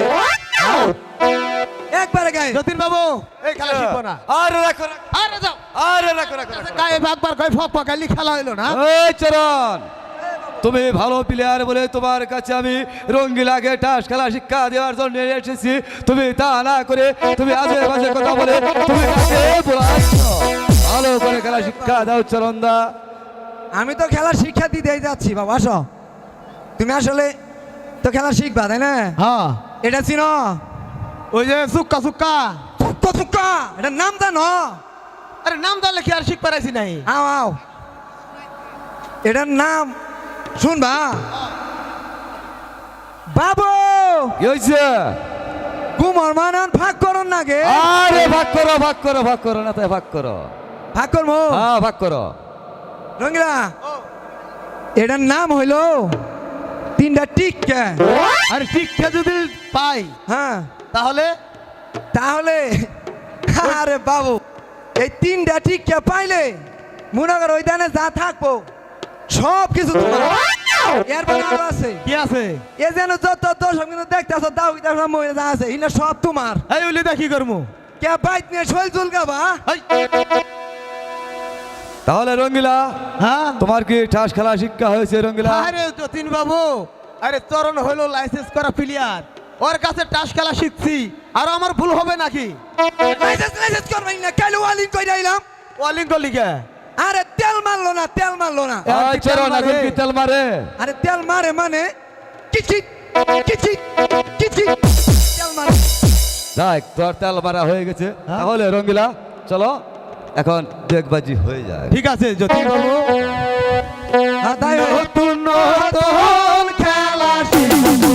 একবারে গায়ে। যতীন বাবু এই খেলা শিখবো না। আরে রাখো রাখো, আরে যাও, আরে রাখো রাখো রাখো। গায়ে বাগবার কয় ফক ফকালি খেলা হইলো না। এই চরণ, তুমি ভালো প্লেয়ার বলে তোমার কাছে আমি রঙ্গিলাকে টাস খেলা শিক্ষা দেওয়ার জন্য এসেছি। তুমি তা না করে তুমি আজে বাজে কথা বলে তুমি কাছে বলাইছো। ভালো করে খেলা শিক্ষা দাও চরণদা। আমি তো খেলার শিক্ষা দিতেই যাচ্ছি বাবা, আসো। তুমি আসলে তো খেলা শিখবা তাই না? হ্যাঁ, এটা চিনো? ওই যে সুক্কা সুক্কা। চুক্কা চুক্কা, এটার নাম জানো? আরে নাম জানলে কি আর শিখ পারাইছি নাই? আও আও, এটার নাম শুনবা বাবু। কি হয়েছে? কুমার মানন ভাগ করুন না গে। আরে ভাগ করো ভাগ করো ভাগ করো না, তাই ভাগ করো। ভাগ করবো? হ্যাঁ ভাগ করো। রঙ্গিলা, এটার নাম হইলো তিনটা টিক্কা। আরে টিক্কা যদি পাই হ্যাঁ, তাহলে তাহলে আরে বাবু, এই তিনটা টিক্কা পাইলে মনে করো ওই দানে যা থাকবো সব কিছু তোমার। এরপরে আরো আছে, কি আছে? এ যেন যত দর্শক কিন্তু দেখতেছ, দাও মহিলা যা আছে ইনা সব তোমার। এই উলি দা কি করবো? কে বাইক নিয়ে শৈল চুলকাবা? এই, তাহলে রঙ্গিলা, হ্যাঁ তোমার কি টাস খেলা শিক্ষা হয়েছে রঙ্গিলা? আরে যতীন বাবু, আরে চরণ হইলো লাইসেন্স করা প্লেয়ার, ওর কাছে টাস খেলা শিখছি। আর আমার ভুল হবে নাকি? লাইসেন্স করবেন না, কাইলে ওয়ালিং কই দিলাম। ওয়ালিং করলি কে? আরে তেল মারলো না, তেল মারলো না। এই চরণ, এখন কি তেল মারে? আরে তেল মারে মানে কিচিট কিচিট কিচিট তেল মারে। দেখ তোর তেল মারা হয়ে গেছে। তাহলে রঙ্গিলা চলো এখন দেখবাজি হয়ে যায়। ঠিক আছে যতীন বাবু। হ্যাঁ, তাই হোক। নতুন নতুন খেলা শিখবো।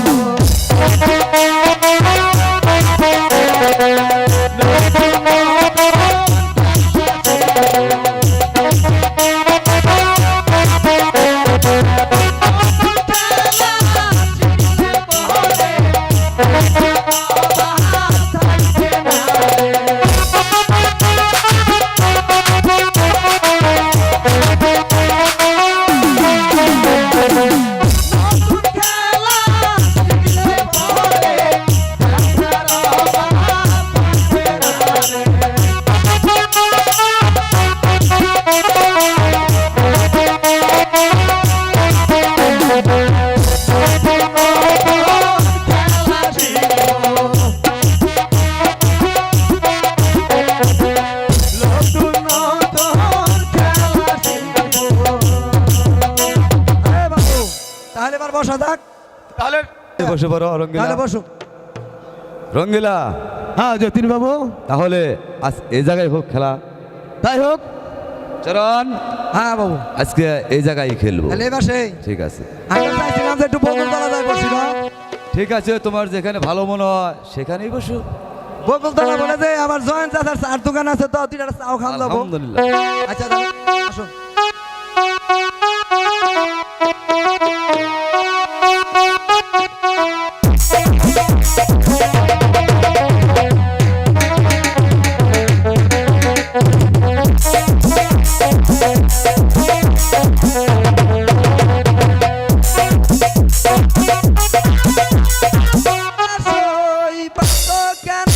আরে বাবু, তাহলে এবার বসা থাক। তাহলে বসে পড়ো রঙ্গিলা। তাহলে বসো। রঙ্গিলা, হ্যাঁ যতীন বাবু, তাহলে আজ এই জায়গায় হোক খেলা। তাই হোক। চরণ, হ্যাঁ বাবু, আজকে এই জায়গায় খেলবো। তাহলে এবার সেই ঠিক আছে, আমি চাইছিলাম যে একটু বকুল তলা যায় বসি না। ঠিক আছে, তোমার যেখানে ভালো মনে হয় সেখানেই বসো। বকুল তলা বলে যে আবার জয়েন্ট চাচার চার দোকান আছে, তো দুইটা চাও খান যাবো। আলহামদুলিল্লাহ। আচ্ছা তাহলে আসুন। আসই পাত কেন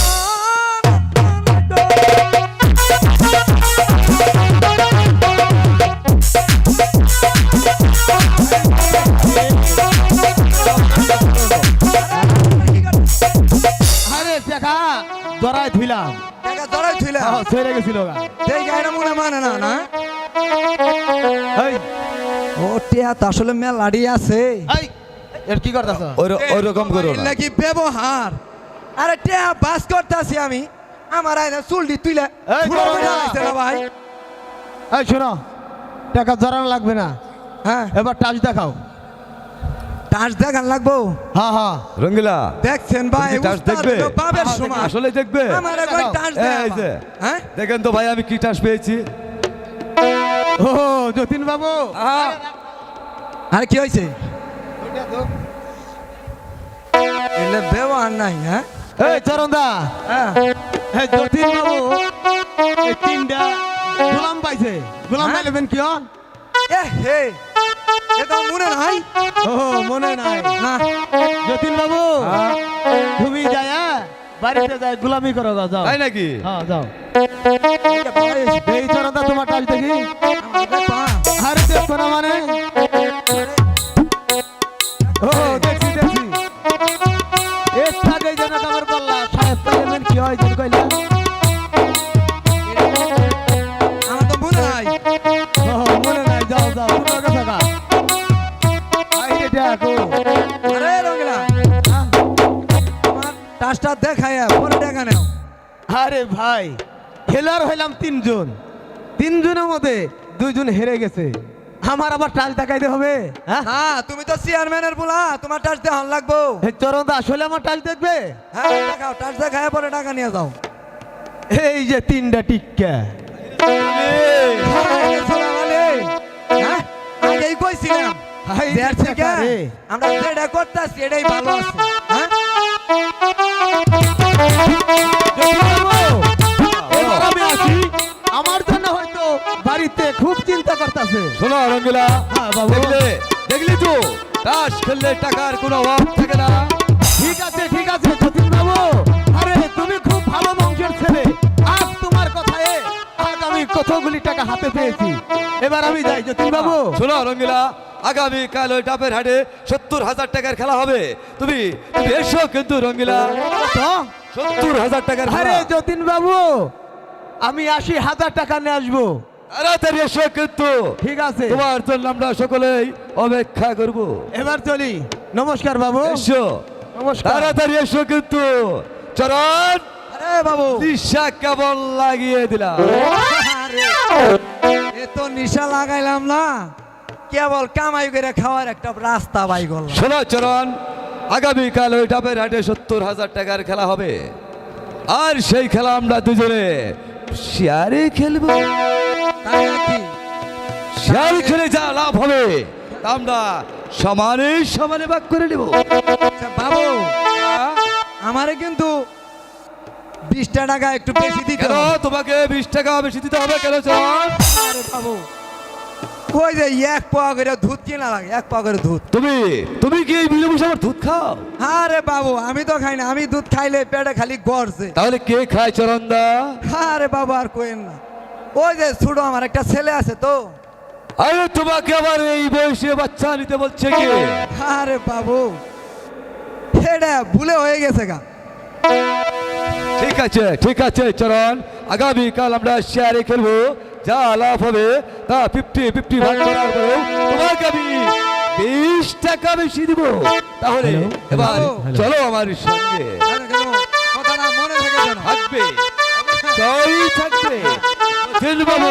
আরে দেখা ধরায় ধুইলাম, টাকা ধরাই থইলা, ছেড়ে গেছিল গা। সেই গায়না মনে মানে না না। এই, ও টিয়া তো আসলে মেলাড়ি আছে। এই, এর কি করতেছ? ওই রকম করো না। নাকি ব্যবহার। আরে টিয়া বাস করতেছি আমি, আমার আইনা চুলটি তুইলা এই, পুরো করো মজা না। হইছে না ভাই। এই শোনো, টাকা ধরানো লাগবে না, হ্যাঁ, এবার টাচ দেখাও। টাচ দেখান লাগবো। হ্যাঁ হ্যাঁ, রঙ্গিলা, দেখছেন ভাই, তুমি কি টাচ উস্তাদ দেখবে? হলো বাবের সমান। আসলে দেখবে? আমার একবার টাচ এই যে, দেখাও। হ্যাঁ, দেখেন তো ভাই আমি কি টাস পেয়েছি। ও যতীন বাবু, আর কি হয়েছে? এলে ব্যবহার নাই। হ্যাঁ, এই চরণদা, হ্যাঁ, এই যতীন বাবু এই তিনটা গোলাম পাইছে গোলাম হ্যাঁ? পাইলেন কি হন এ হে এটা মনে নাই ও মনে নাই না যতীন বাবু তুমি যায় বাড়িতে যায় গোলামি করো গো, যাও তাই নাকি হ্যাঁ যাও এটা ভালো হয়েছে। এই চরণটা তোমার টাচ দেখি আমাকে পা। আরে দেখো না মানে ও দেখছি দেখছি এর থাকেই যেন আমার বললা সাহেব পাইলেন কি হয় যেন কইলা আমার তো মনে নাই ও মনে নাই যাও যাও তোমার কাছে থাকা আই এটা কো আরে রঙিলা আমার টাচটা দেখায় পরে দেখা নাও আরে ভাই খেলার হইলাম তিনজন তিনজনের মধ্যে দুইজন হেরে গেছে আমার আবার টাচ দেখাইতে হবে হ্যাঁ না তুমি তো চেয়ারম্যানের বলা তোমার টাচ দেখান লাগবো এই চরণ দা আসলে আমার টাচ দেখবে হ্যাঁ দেখাও টাচ দেখায় পরে টাকা নিয়ে যাও এই যে তিনটা টিক্কা হ্যাঁ আগেই কইছিলাম হাই দেড় দেখছে থেকে কারে? আমরা যেটা করতেছি এটাই ভালো আছে হ্যাঁ এবার আমি আসি আমার জন্য হয়তো বাড়িতে খুব চিন্তা করতেছে শোনো রঙ্গিলা হ্যাঁ, বাবু। দেখলি তো তাস খেললে টাকার কোনো অভাব থাকে না ঠিক আছে যতীন বাবু আরে তুমি খুব ভালো বংশের ছেলে আজ তোমার কথায় আজ আমি কতগুলি টাকা হাতে পেয়েছি এবার আমি যাই যতীন বাবু শোনো রঙ্গিলা আগামী কাল ওই ডাবের হাটে 70,000 টাকার খেলা হবে তুমি তুমি এসো কিন্তু রঙ্গিলা তো 70,000 টাকার আরে খেলা যতীন বাবু আমি 80,000 টাকা নিয়ে আসবো তাড়াতাড়ি এসো কিন্তু ঠিক আছে তোমার জন্য আমরা সকলেই অপেক্ষা করব এবার চলি নমস্কার বাবু এসো নমস্কার তাড়াতাড়ি এসো কিন্তু চরণ আরে বাবু দিশা কেমন লাগিয়ে দিলাম আরে এ তো নিশা লাগাইলাম না কেবল কামাই করে খাওয়ার একটা রাস্তা বাই করলাম শোনো চরণ আগামীকাল ওই ডাবের হাটে 70,000 টাকার খেলা হবে আর সেই খেলা আমরা দুজনে শেয়ারে খেলবো তাই নাকি শেয়ার খেলে যা লাভ হবে তা আমরা সমানে সমানে ভাগ করে নেব আচ্ছা, বাবু আমারে কিন্তু 20 টাকা একটু বেশি দিতে কেন হবে। তোমাকে 20 টাকা বেশি দিতে হবে কেন চরণ আরে বাবু ওই যে এক পাওয়া করে দুধ কিনা লাগে এক পাওয়া করে দুধ তুমি তুমি কি এই বিলে বসে আমার দুধ খাও আরে বাবু আমি তো খাই না আমি দুধ খাইলে পেটে খালি গড়ছে তাহলে কে খায় চরণদা আরে বাবু আর কোয়েন না ওই যে ছোট আমার একটা ছেলে আছে তো আরে তোমাকে আবার এই বয়সে বাচ্চা নিতে বলছে কে আরে বাবু এটা ভুলে হয়ে গেছে গা ঠিক আছে চরণ আগামীকাল আমরা শেয়ারে খেলবো যা লাভ হবে তা 50-50 ভাগ করার পরেও তোমাকে আমি 20 টাকা বেশি দিব তাহলে এবার হ্যালো। চলো আমার সঙ্গে আরে কেন? কথাটা মনে থাকে যেন থাকবে সই থাকবে দিন বাবু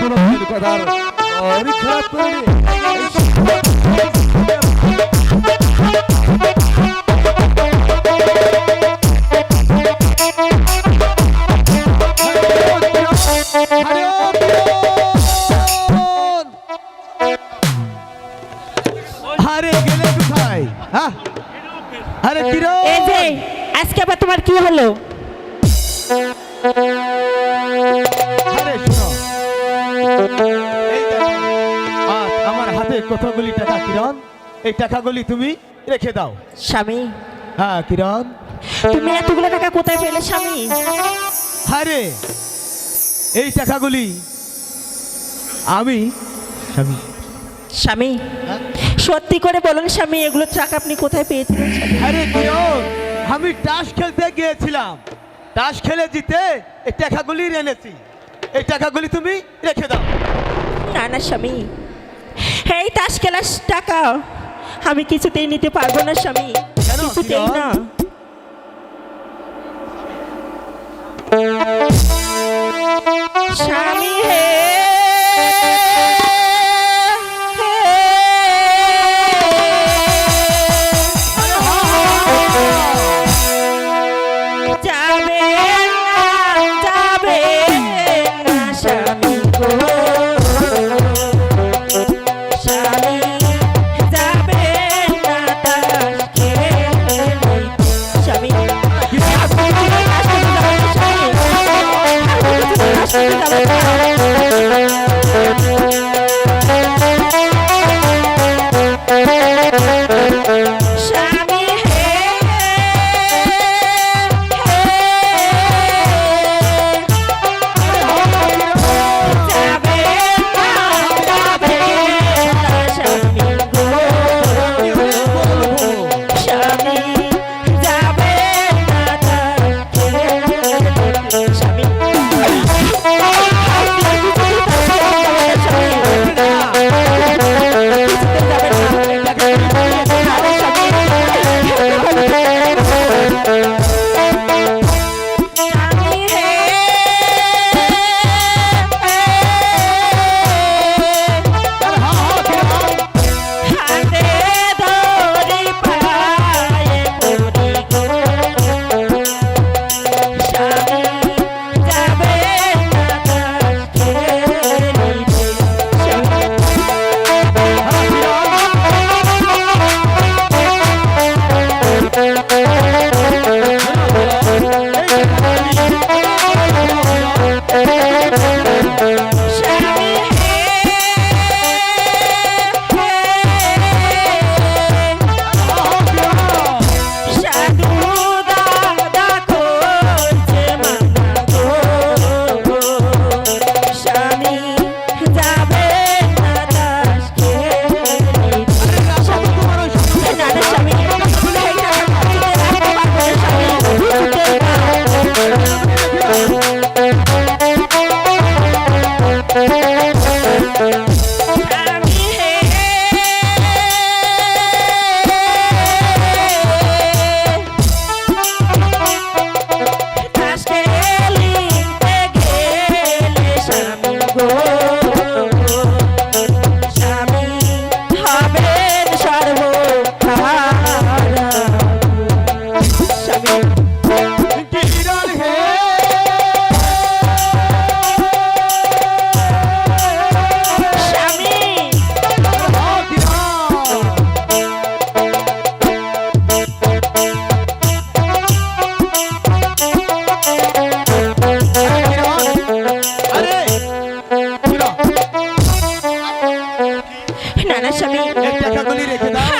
কোনো কথার অনেক খারাপ করে আরে ও কিরণ! আরে গেলে কোথায় হ্যাঁ আরে কিরণ এই যে আজকে আবার তোমার কি হলো আরে শোনো এই দেখো, আজ আমার হাতে কতগুলি টাকা কিরণ এই টাকাগুলি তুমি রেখে দাও স্বামী হ্যাঁ কিরণ তুমি এতগুলো টাকা কোথায় পেলে স্বামী আরে এই টাকাগুলি আমি স্বামী স্বামী সত্যি করে বলুন স্বামী এগুলো টাকা আপনি কোথায় পেয়েছিলেন স্বামী? আরে কিরণ আমি তাস খেলতে গিয়েছিলাম তাস খেলে জিতে এই টাকাগুলি এনেছি এই টাকাগুলি তুমি রেখে দাও না না স্বামী এই তাস খেলার টাকা আমি কিছুতেই নিতে পারবো না স্বামী কেন, কিছুতেই কিরণ? না স্বামী হে যাবে না স্বামী গো স্বামী যাবে না তাস খেলতে স্বামী স্বামী হে যাবে না স্বামী গো স্বামী যাবে না স্বামী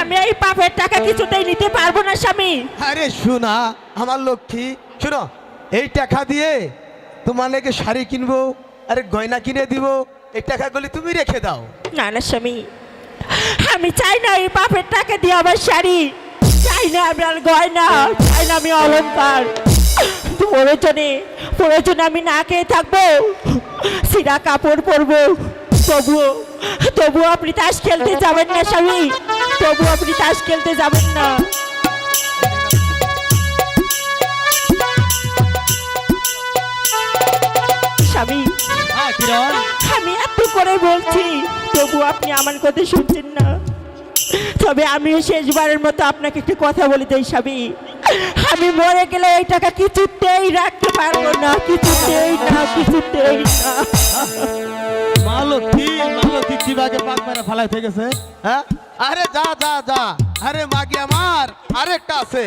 আমি এই পাপের টাকা কিছুতেই নিতে পারবো না স্বামী। আরে শোনা আমার লক্ষ্মী, শোনো এই টাকা দিয়ে তোমার নাকি শাড়ি কিনবো, আরে গয়না কিনে দিব, এই টাকাগুলি তুমি রেখে দাও। না না স্বামী, আমি চাই না এই পাপের টাকা দিয়ে আমার শাড়ি, চাই না আমি আর গয়না, চাই না আমি অলংকার। প্রয়োজনে আমি না খেয়ে থাকবো, সিরা কাপড় পরবো, তবুও আপনি তাস খেলতে যাবেন না স্বামী, তবু আপনি তাস খেলতে যাবেন না। স্বামী আমি এত করে বলছি, তবু আপনি আমার কথা শুনছেন না। তবে আমিও শেষবারের মতো আপনাকে একটু কথা বলে দেই স্বামী, আমি মরে গেলে এই টাকা কিছুতেই রাখতে পারবো না, কিছুতেই না, কিছুতেই না। মালতী কিভাবে পাক মেরে ফালাই থেকে গেছে? হ্যাঁ আরে যা যা যা, আরে মাগি আমার আরেকটা আছে।